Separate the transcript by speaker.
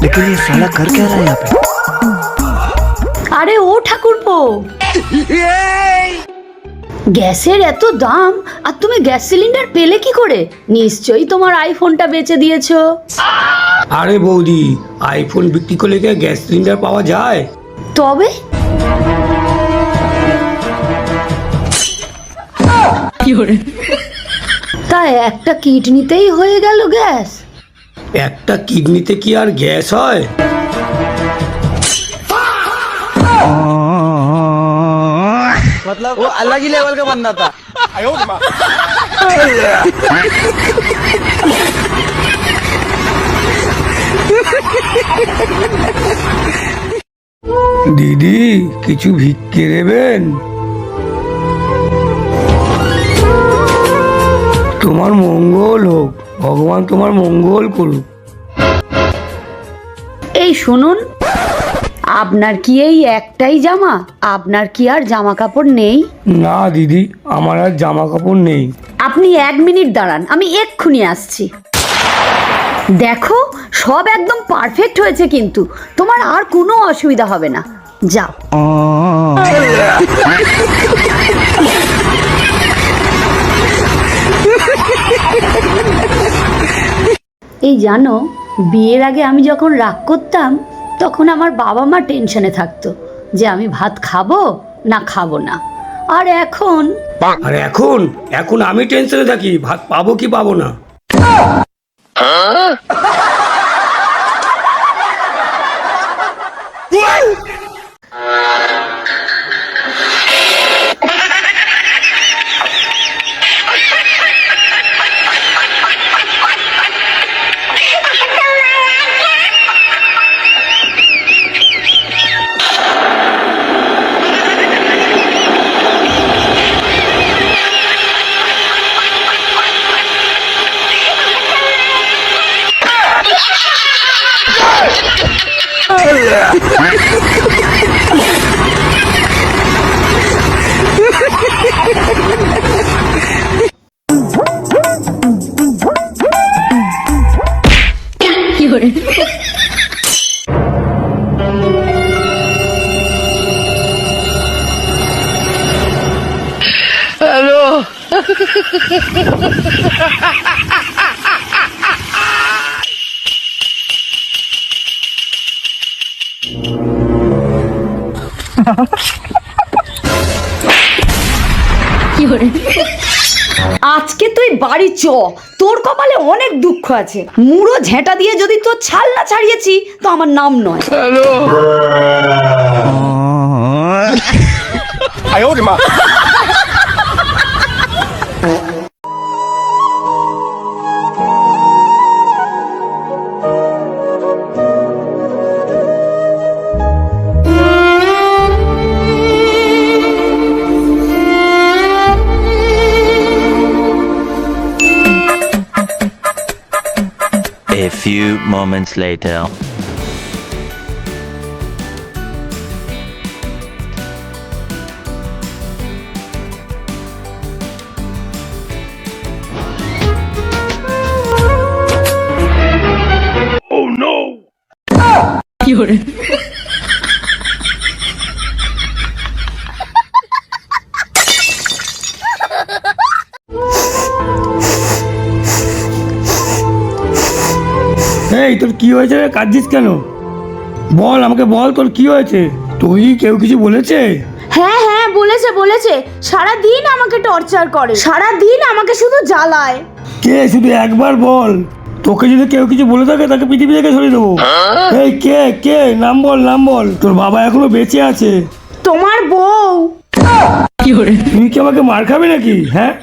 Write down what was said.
Speaker 1: लेकिन ये साला कर क्या रहा है यहाँ पे?
Speaker 2: আরে ও ঠাকুরপো, গ্যাসের এত দাম আর তুমি গ্যাস সিলিন্ডার পেলে কি করে? নিশ্চয়ই তোমার আইফোনটা বেচে দিয়েছো।
Speaker 3: আরে বৌদি, আইফোন বিক্রি করলে কি গ্যাস সিলিন্ডার পাওয়া যায়?
Speaker 2: তবে তা একটা কিডনিতেই হয়ে গেল গ্যাস?
Speaker 3: একটা কিডনিতে কি আর গ্যাস হয়?
Speaker 1: मतलब वो अलग ही लेवल का बंदा था।
Speaker 3: দিদি, কিছু ভিক্ষে দেবেন? তোমার মঙ্গল হোক, ভগবান তোমার মঙ্গল করুক।
Speaker 2: এই শুনুন, আপনার কি এই একটাই জামা? আপনার কি আর জামা কাপড় নেই?
Speaker 3: না দিদি, আমার আর জামা কাপড় নেই।
Speaker 2: আপনি 1 মিনিট দাঁড়ান, আমি এক্ষুনি আসছি। দেখো, সব একদম পারফেক্ট হয়েছে, কিন্তু তোমার আর কোনো অসুবিধা হবে না। যাও। এই জানো, বিয়ের আগে আমি যখন রাগ করতাম তখন আমার বাবা মা টেনশনে থাকতো যে আমি ভাত খাবো না খাবো না। আর এখন
Speaker 3: আর এখন আমি টেনশনে থাকি ভাত পাবো কি পাবো না।
Speaker 2: আজকে তুই বাড়ি চ, তোর কপালে অনেক দুঃখ আছে। মুড়ো ঝেঁটা দিয়ে যদি তোর ছাল না ছাড়িয়েছি তো আমার নাম নয়।
Speaker 4: A few moments later.
Speaker 3: Oh no! এই তোর কি হয়েছে রে? কাঁদছিস কেন? বল, আমাকে বল, তোর কি হয়েছে? তুই কেউ কিছু বলেছে?
Speaker 2: হ্যাঁ হ্যাঁ, বলেছে। সারাদিন আমাকে টর্চার করে, সারাদিন আমাকে শুধু জ্বালায়।
Speaker 3: কে? শুধু একবার বল। তোকে যদি কেউ কিছু বলে থাকে তাকে পৃথিবী থেকে সরিয়ে দেবো। এই কে? নাম বল। তোর বাবা এখনো বেঁচে আছে।
Speaker 2: তোমার বউ।
Speaker 3: তুই কি আমাকে মার খাবি নাকি? হ্যাঁ।